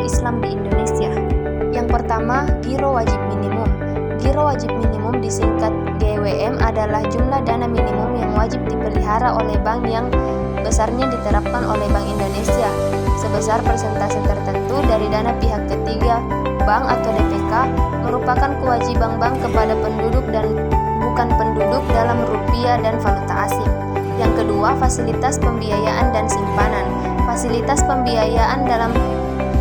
Islam di Indonesia. Yang pertama, giro wajib minimum. Giro wajib minimum disingkat GWM adalah jumlah dana minimum yang wajib dipelihara oleh bank yang besarnya diterapkan oleh Bank Indonesia sebesar persentase tertentu dari dana pihak ketiga, bank atau DPK, merupakan kewajiban bank kepada penduduk dan bukan penduduk dalam rupiah dan valuta asing. Yang kedua, fasilitas pembiayaan dan simpanan. Fasilitas pembiayaan dalam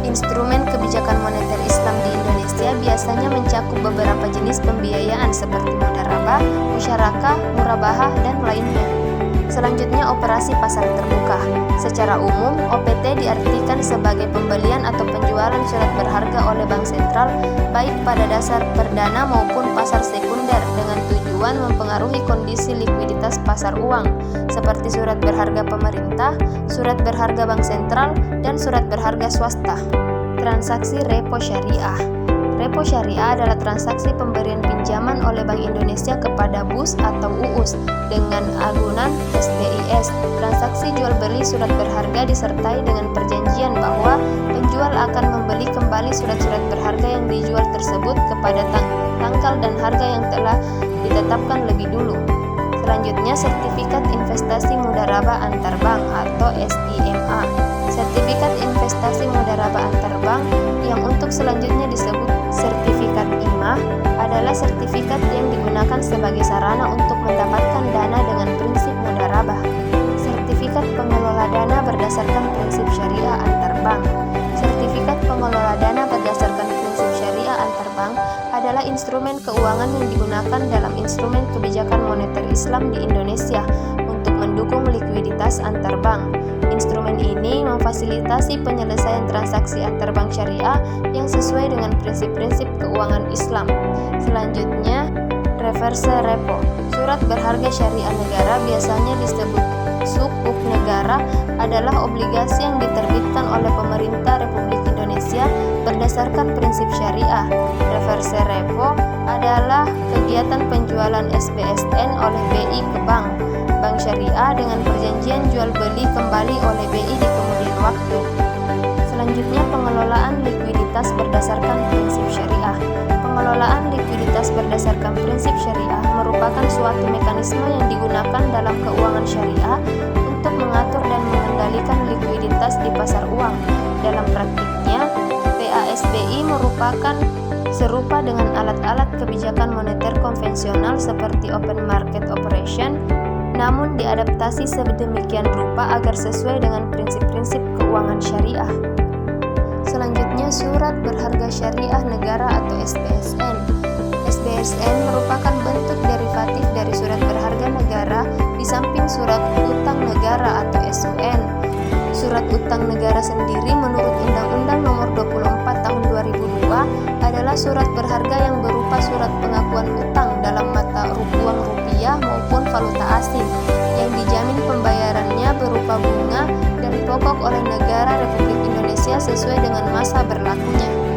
instrumen kebijakan moneter Islam di Indonesia biasanya mencakup beberapa jenis pembiayaan seperti mudharabah, musyarakah, murabahah, dan lainnya. Selanjutnya, operasi pasar terbuka. Secara umum, OPT diartikan sebagai pembelian atau penjualan surat berharga oleh bank sentral baik pada dasar perdana maupun pasar sekunder dengan tujuan mempengaruhi kondisi likuiditas pasar uang seperti surat berharga pemerintah, surat berharga bank sentral, dan surat berharga swasta. Transaksi repo syariah. Repo syariah adalah transaksi pemberian pinjaman oleh Bank Indonesia kepada BUS atau UUS dengan agunan SDIS. Transaksi jual beli surat berharga disertai dengan perjanjian bahwa penjual akan membeli kembali surat-surat berharga yang dijual tersebut kepada tanggal dan harga yang telah ditetapkan lebih dulu. Selanjutnya, sertifikat investasi mudharabah antarbank atau SIMA. Sertifikat investasi mudharabah antarbank yang untuk selanjutnya disebut sertifikat IMA adalah sertifikat yang digunakan sebagai sarana untuk mendapatkan dana dengan prinsip mudharabah. Sertifikat pengelola dana berdasarkan prinsip syariah antarbank. Sertifikat pengelola dana berdasarkan prinsip syariah antarbank adalah instrumen keuangan yang digunakan dalam instrumen kebijakan moneter Islam di Indonesia untuk mendukung likuiditas antarbank. Instrumen ini memfasilitasi penyelesaian transaksi antarbank syariah yang sesuai dengan prinsip-prinsip keuangan Islam. Selanjutnya, reverse repo. Surat berharga syariah negara biasanya disebut sukuk negara adalah obligasi yang diterbitkan oleh pemerintah Republik Indonesia berdasarkan prinsip syariah. Reverse repo adalah kegiatan penjualan SBSN oleh BI ke bank syariah dengan perjanjian jual beli kembali oleh BI di kemudian waktu. Selanjutnya, pengelolaan likuiditas berdasarkan prinsip syariah. Pengelolaan likuiditas berdasarkan prinsip syariah merupakan suatu mekanisme yang digunakan dalam keuangan syariah untuk mengatur dan mengendalikan likuiditas di pasar uang. Dalam praktiknya, PASBI merupakan serupa dengan alat-alat kebijakan moneter konvensional seperti open market operation, namun diadaptasi sedemikian rupa agar sesuai dengan prinsip-prinsip keuangan syariah. Selanjutnya, surat berharga syariah negara atau SBSN. SBSN merupakan bentuk derivatif dari surat berharga negara di samping surat utang negara atau SUN. Surat utang negara sendiri menurut Undang-Undang Nomor 24 Tahun 2002 adalah surat berharga yang berupa surat pengakuan utang dalam mata uang rupiah maupun valuta asing yang dijamin pembayarannya berupa bunga dan pokok oleh negara Republik Indonesia sesuai dengan masa berlakunya.